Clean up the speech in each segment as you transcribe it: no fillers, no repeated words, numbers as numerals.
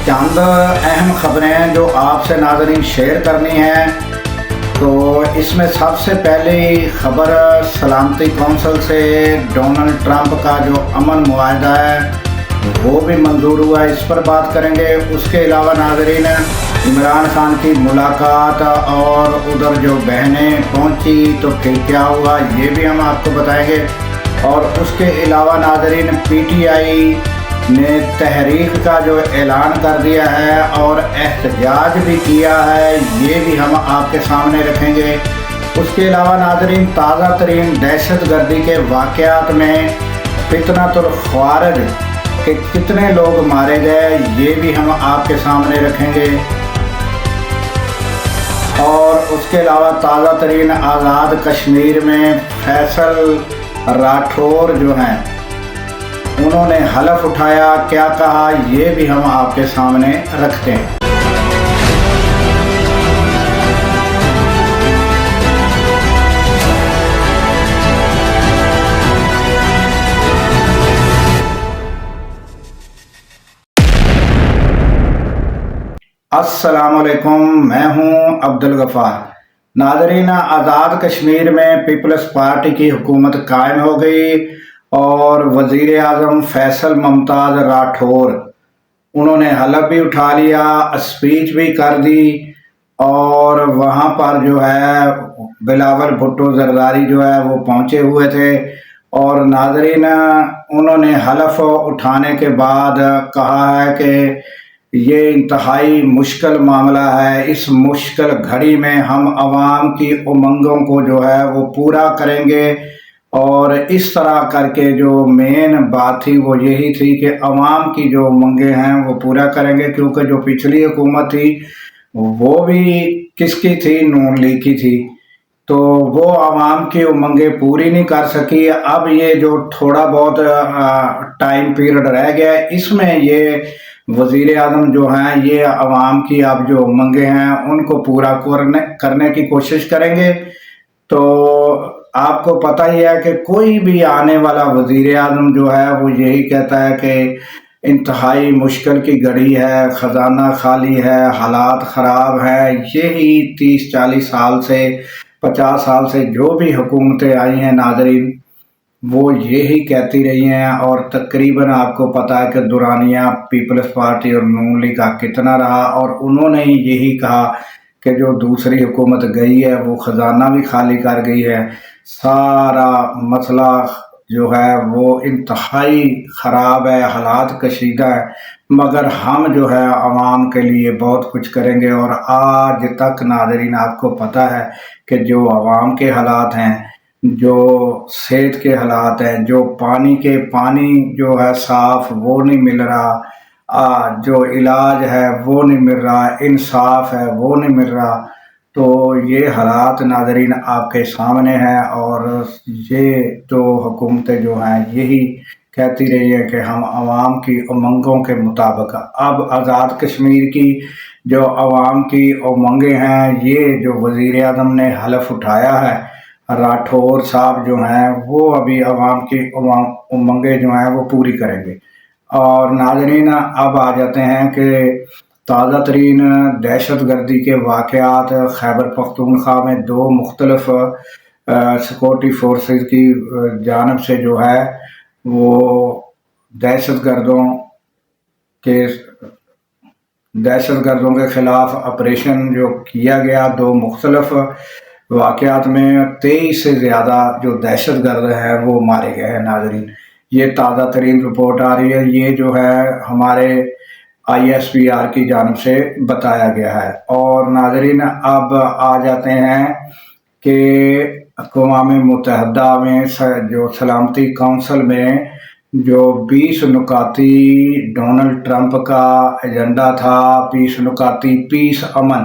चंद अहम खबरें जो आपसे नाज़रीन शेयर करनी हैं। तो इसमें सबसे पहली खबर सलामती कौंसिल से डोनाल्ड ट्रंप का जो अमन मुआहदा है वो भी मंजूर हुआ है, इस पर बात करेंगे। उसके अलावा नाज़रीन इमरान खान की मुलाकात और उधर जो बहनें पहुंची तो फिर क्या हुआ ये भी हम आपको बताएंगे। और उसके अलावा नाज़रीन पीटीआई ने तहरीक का जो ऐलान कर दिया है और एहतजाज भी किया है, ये भी हम आपके सामने रखेंगे। उसके अलावा नाज़रीन ताज़ा तरीन दहशत गर्दी के वाक़यात में फितनतुल ख़वारिज के कितने लोग मारे गए ये भी हम आपके सामने रखेंगे। और उसके अलावा ताज़ा तरीन आज़ाद कश्मीर में फैसल राठौर जो हैं उन्होंने हलफ उठाया, क्या कहा ये भी हम आपके सामने रखते हैं। अस्सलामुअलैकुम, मैं हूं अब्दुल गफ़ार। नाज़रीन, आज़ाद कश्मीर में पीपल्स पार्टी की हुकूमत कायम हो गई और वज़ीर आज़म फैसल मुमताज़ राठौर उन्होंने हलफ भी उठा लिया, स्पीच भी कर दी और वहाँ पर जो है बिलावल भुट्टो ज़रदारी जो है वो पहुँचे हुए थे। और नाज़रीन उन्होंने हलफ उठाने के बाद कहा है कि ये इंतहाई मुश्किल मामला है, इस मुश्किल घड़ी में हम आवाम की उमंगों को जो है वो पूरा करेंगे। और इस तरह करके जो मेन बात थी वो यही थी कि अवाम की जो उमंगें हैं वो पूरा करेंगे, क्योंकि जो पिछली हुकूमत थी वो भी किसकी थी, नून लीग की थी, तो वो आवाम की उमंगें पूरी नहीं कर सकी। अब ये जो थोड़ा बहुत टाइम पीरियड रह गया है इसमें ये वज़ीर आज़म जो हैं ये आवाम की अब जो उमंगें हैं उनको पूरा करने की कोशिश करेंगे। तो आपको पता ही है कि कोई भी आने वाला वज़ीर आज़म जो है वो यही कहता है कि इंतहाई मुश्किल की घड़ी है, ख़जाना खाली है, हालात ख़राब है। यही 30-40 साल से 50 साल से जो भी हुकूमतें आई हैं नाज़रीन वो यही कहती रही हैं। और तकरीबन आपको पता है कि दुरानिया पीपल्स पार्टी और नून लीग का कितना रहा, और उन्होंने ही यही कहा कि जो दूसरी हुकूमत गई है वो ख़जाना भी खाली कर गई है, सारा मसला जो है वो इंतहाई ख़राब है, हालात कशीदा है, मगर हम जो है आवाम के लिए बहुत कुछ करेंगे। और आज तक नाज़रीन आपको पता है कि जो आवाम के हालात हैं, जो सेहत के हालात हैं, जो पानी जो है साफ़ वो नहीं मिल रहा, जो इलाज है वो नहीं मिल रहा, इंसाफ है वो नहीं मिल रहा। तो ये हालात नाज़रीन आपके सामने हैं और ये तो हुकूमतें जो हैं यही कहती रही है कि हम आवाम की उमंगों के मुताबिक अब आज़ाद कश्मीर की जो आवाम की उमंगें हैं, ये जो वज़ीर आज़म ने हलफ उठाया है राठौर साहब जो हैं वो अभी आवाम की उमंगें जो हैं वो पूरी करेंगे। और नाज़रीन अब आ जाते हैं कि ताज़ा तरीन दहशत गर्दी के वाक़यात खैबर पख्तूनख्वा में 2 मुख्तलिफ सिक्योरिटी फोर्सेस की जानब से जो है वो दहशत गर्दों के ख़िलाफ़ ऑपरेशन जो किया गया। 2 मुख्तलिफ वाक़यात में 23 से ज़्यादा जो दहशत गर्द हैं वो मारे गए हैं। नाज़रीन ये ताज़ा तरीन रिपोर्ट आ रही है, ये जो है हमारे ISPR की जानब से बताया गया है। और नाज़रीन अब आ जाते हैं कि अक़वाम मुत्तहिदा में जो सलामती कौंसिल में जो 20 नुकाती डोनाल्ड ट्रंप का एजेंडा था, 20 नुकाती पीस अमन,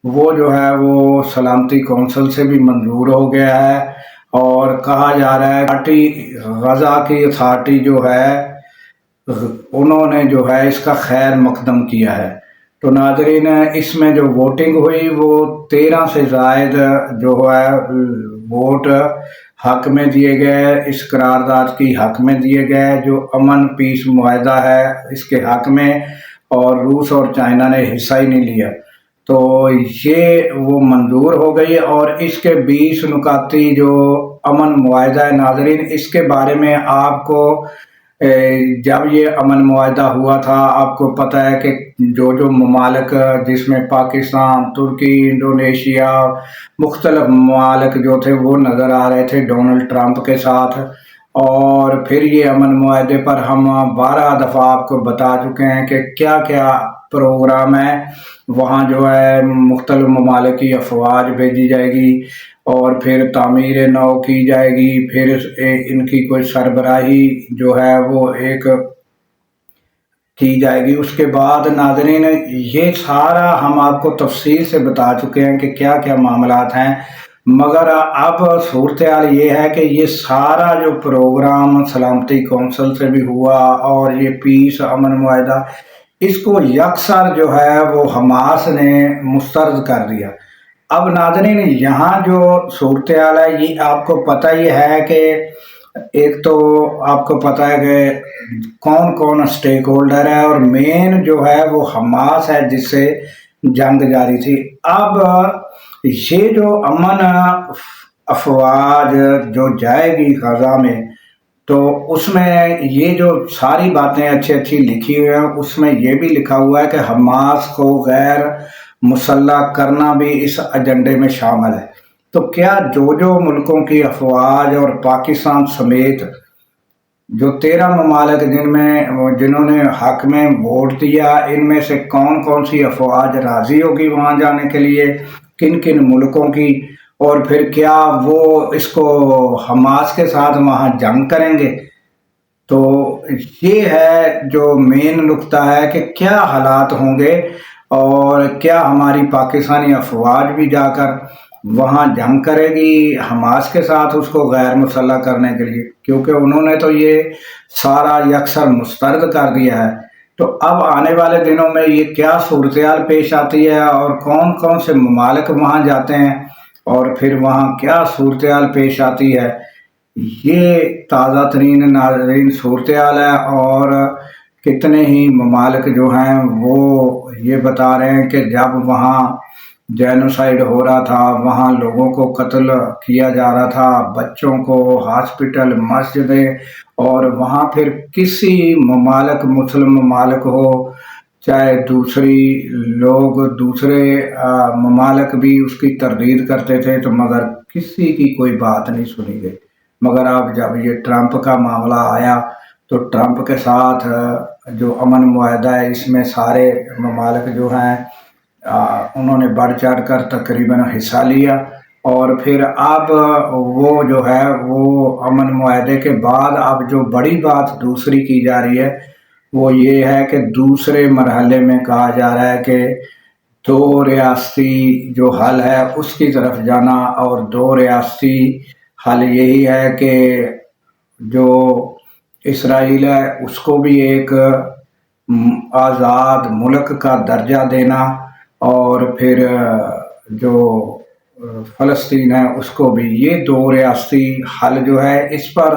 वो जो है वो सलामती कौंसिल से भी मंजूर हो गया है। और कहा जा रहा है गज़ा की अथॉरिटी जो है उन्होंने जो है इसका खैर मकदम किया है। तो नाज़रीन इसमें जो वोटिंग हुई वो 13 से ज़ायद जो है वोट हक में दिए गए, इस करारदाद की हक में दिए गए जो अमन पीस मुआहदा है इसके हक में। और रूस और चाइना ने हिस्सा ही नहीं लिया। तो ये वो मंजूर हो गई और इसके 20 नुकाती जो अमन मुआहदा है नाजरीन, इसके बारे में आपको जब ये अमन मुआहदा हुआ था, आपको पता है कि जो जो ममालिक जिसमें पाकिस्तान, तुर्की, इंडोनेशिया, मुख्तलिफ ममालिक जो थे वो नज़र आ रहे थे डोनाल्ड ट्रंप के साथ। और फिर ये अमन मुआहदे पर हम 12 दफ़ा आपको बता चुके हैं कि क्या क्या प्रोग्राम है। वहाँ जो है मुख्तलिफ ममालिक की अफवाज भेजी जाएगी और फिर तामीर नौ की जाएगी, फिर इनकी कोई सरबराही जो है वो एक की जाएगी। उसके बाद नाज़रीन ये सारा हम आपको तफसील से बता चुके हैं कि क्या क्या मामलात हैं, मगर अब सूरत हाल ये है कि ये सारा जो प्रोग्राम सलामती कौंसल से भी हुआ और ये पीस अमन मुआहदा, इसको यकसर जो है वो हमास ने मुस्तरद कर दिया। अब नाज़रीन यहाँ जो सूरत हाल है ये आपको पता ही है कि एक तो आपको पता है कि कौन कौन स्टेक होल्डर है और मेन जो है वो हमास है जिससे जंग जारी थी। अब ये जो अमन अफवाज जो जाएगी गजा में, तो उसमें ये जो सारी बातें अच्छी अच्छी लिखी हुई हैं उसमें ये भी लिखा हुआ है कि हमास को गैर मुसल्लह करना भी इस एजेंडे में शामिल है। तो क्या जो जो मुल्कों की अफवाज और पाकिस्तान समेत जो 13 ममालिक जिन्होंने हक में वोट दिया, इनमें से कौन कौन सी अफवाज राज़ी होगी वहाँ जाने के लिए, किन किन मुल्कों की, और फिर क्या वो इसको हमास के साथ वहाँ जंग करेंगे। तो ये है जो मेन नुक्ता है कि क्या हालात होंगे और क्या हमारी पाकिस्तानी अफवाज भी जाकर वहाँ जंग करेगी हमास के साथ उसको गैर मुसल्लह करने के लिए, क्योंकि उन्होंने तो ये सारा यकसर मुस्तरद कर दिया है। तो अब आने वाले दिनों में ये क्या सूरत हाल पेश आती है और कौन कौन से ममालिक वहाँ जाते हैं और फिर वहाँ क्या सूरत हाल पेश आती है, ये ताज़ा तरीन नाज़रीन सूरत हाल है। और कितने ही ममालिक जो हैं वो ये बता रहे हैं कि जब वहाँ जेनोसाइड हो रहा था, वहाँ लोगों को कत्ल किया जा रहा था, बच्चों को, हॉस्पिटल, मस्जिदें, और वहाँ फिर किसी ममालिक मुस्लिम ममालिक हो चाहे दूसरे ममालिक भी उसकी तरदीद करते थे, तो मगर किसी की कोई बात नहीं सुनी गई। मगर अब जब ये ट्रंप का मामला आया तो ट्रंप के साथ जो अमन मुआहदा है इसमें सारे ममालिक जो हैं उन्होंने बढ़ चढ़ कर तकरीबन हिस्सा लिया। और फिर अब वो जो है वो अमन मुआहदे के बाद अब जो बड़ी बात दूसरी की जा रही है वो ये है कि दूसरे मरहले में कहा जा रहा है कि 2 रियासती जो हल है उसकी तरफ जाना। और 2 रियासती हल यही है कि जो इसराइल है उसको भी एक आज़ाद मुल्क का दर्जा देना और फिर जो फ़लस्तीन है उसको भी, ये 2 रियासती हल जो है इस पर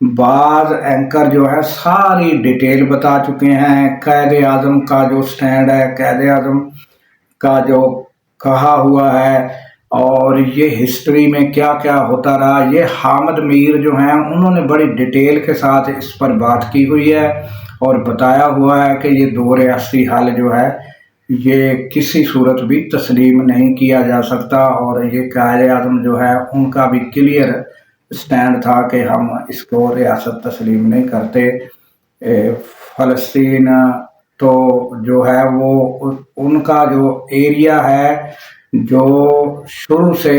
बाज़ एंकर जो है सारी डिटेल बता चुके हैं। कायदे आज़म का जो स्टैंड है, कायदे आज़म का जो कहा हुआ है और ये हिस्ट्री में क्या क्या होता रहा, ये हामिद मीर जो हैं उन्होंने बड़ी डिटेल के साथ इस पर बात की हुई है और बताया हुआ है कि ये 2 रियासती हल जो है ये किसी सूरत भी तस्लीम नहीं किया जा सकता। और ये कायदे आज़म जो है उनका भी क्लियर स्टैंड था कि हम इसको रियासत तस्लीम नहीं करते। फ़लस्तीन तो जो है वो उनका जो एरिया है जो शुरू से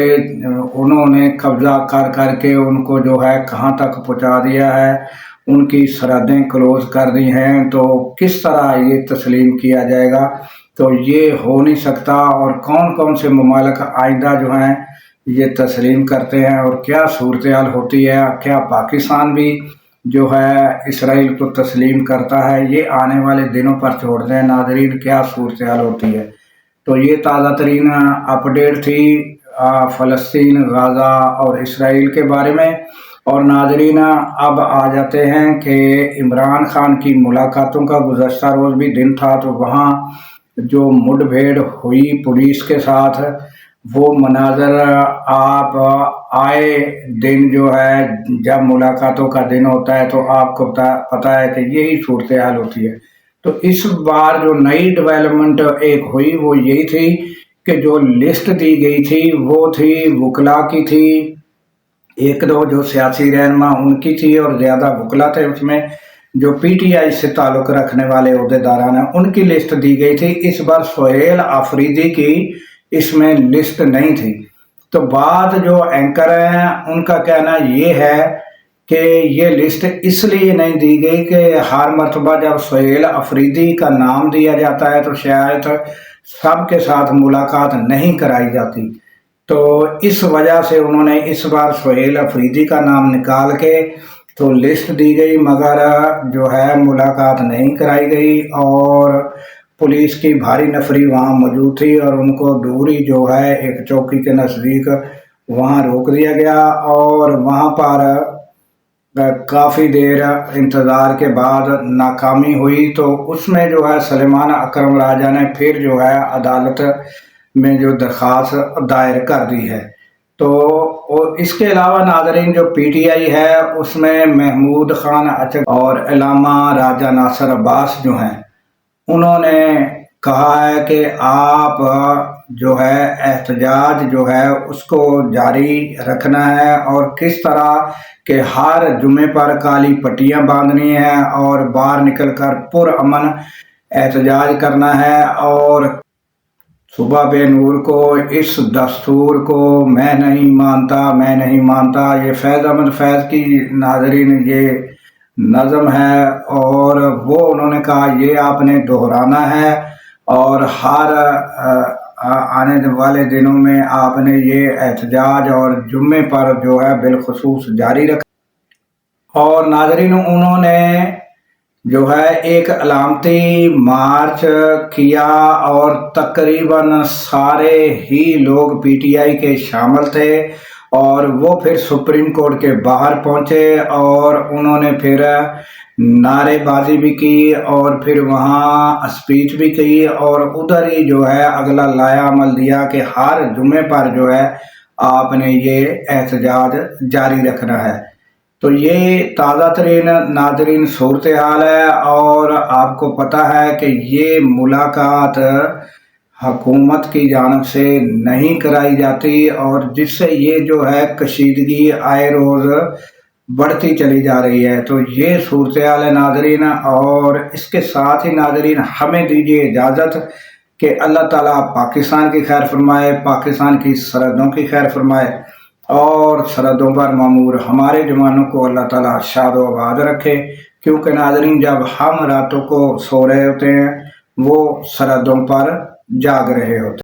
उन्होंने कब्ज़ा कर करके उनको जो है कहाँ तक पहुँचा दिया है, उनकी सरहदें क्लोज़ कर दी हैं, तो किस तरह ये तस्लीम किया जाएगा। तो ये हो नहीं सकता। और कौन कौन से ममालिक आइंदा जो हैं ये तस्लीम करते हैं और क्या सूरत हाल होती है, क्या पाकिस्तान भी जो है इसराइल को तस्लीम करता है, ये आने वाले दिनों पर छोड़ दें नाज़रीन क्या सूरत हाल होती है। तो ये ताज़ा तरीन अपडेट थी फ़लस्तीन, गाज़ा और इसराइल के बारे में। اور ناظرین اب آ جاتے ہیں کہ عمران خان کی ملاقاتوں کا گزشتہ روز بھی دن تھا، تو وہاں جو مڈ بھیڑ ہوئی پولیس کے ساتھ وہ مناظر آپ آئے دن جو ہے جب ملاقاتوں کا دن ہوتا ہے تو آپ کو پتہ ہے کہ یہی صورتحال ہوتی ہے۔ تو اس بار جو نئی ڈیولپمنٹ ایک ہوئی وہ یہی تھی کہ جو لسٹ دی گئی تھی وہ تھی وکلاء کی تھی، ایک دو جو سیاسی رہنما ان کی تھی اور زیادہ وکلاء تھے، اس میں جو پی ٹی آئی سے تعلق رکھنے والے عہدیداران ہیں ان کی لسٹ دی گئی تھی۔ اس بار سہیل آفریدی کی اس میں لسٹ نہیں تھی۔ تو بعض جو اینکر ہیں ان کا کہنا یہ ہے کہ یہ لسٹ اس لیے نہیں دی گئی کہ ہر مرتبہ جب سہیل آفریدی کا نام دیا جاتا ہے تو شاید سب کے ساتھ ملاقات نہیں کرائی جاتی، تو اس وجہ سے انہوں نے اس بار سہیل آفریدی کا نام نکال کے تو لسٹ دی گئی، مگر جو ہے ملاقات نہیں کرائی گئی اور پولیس کی بھاری نفری وہاں موجود تھی اور ان کو دوری جو ہے ایک چوکی کے نزدیک وہاں روک دیا گیا اور وہاں پر کافی دیر انتظار کے بعد ناکامی ہوئی۔ تو اس میں جو ہے سلیمان اکرم راجہ نے پھر جو ہے عدالت میں جو درخواست دائر کر دی ہے۔ تو اس کے علاوہ ناظرین جو پی ٹی آئی ہے اس میں محمود خان اچک اور علامہ راجہ ناصر عباس جو ہیں انہوں نے کہا ہے کہ آپ جو ہے احتجاج جو ہے اس کو جاری رکھنا ہے اور کس طرح کہ ہر جمعے پر کالی پٹیاں باندھنی ہیں اور باہر نکل کر پرامن احتجاج کرنا ہے اور صبح بے نور کو اس دستور کو میں نہیں مانتا۔ یہ فیض احمد فیض کی ناظرین یہ نظم ہے اور وہ انہوں نے کہا یہ آپ نے دہرانا ہے اور ہر آنے والے دنوں میں آپ نے یہ احتجاج اور جمعے پر جو ہے بالخصوص جاری رکھا۔ اور ناظرین انہوں نے جو ہے ایک علامتی مارچ کیا اور تقریباً سارے ہی لوگ پی ٹی آئی کے شامل تھے اور وہ پھر سپریم کورٹ کے باہر پہنچے اور انہوں نے پھر نعرے بازی بھی کی اور پھر وہاں اسپیچ بھی کی اور ادھر ہی جو ہے اگلا لایا عمل دیا کہ ہر جمعے پر جو ہے آپ نے یہ احتجاج جاری رکھنا ہے۔ تو یہ تازہ ترین ناظرین صورتحال ہے اور آپ کو پتہ ہے کہ یہ ملاقات حکومت کی جانب سے نہیں کرائی جاتی اور جس سے یہ جو ہے کشیدگی آئے روز بڑھتی چلی جا رہی ہے۔ تو یہ صورتحال ہے ناظرین، اور اس کے ساتھ ہی ناظرین ہمیں دیجیے اجازت کہ اللہ تعالیٰ پاکستان کی خیر فرمائے، پاکستان کی سرحدوں کی خیر فرمائے اور سرحدوں پر معمور ہمارے جوانوں کو اللہ تعالیٰ شاد و آباد رکھے، کیونکہ ناظرین جب ہم راتوں کو سو رہے ہوتے ہیں وہ سرحدوں پر جاگ رہے ہوتے ہیں۔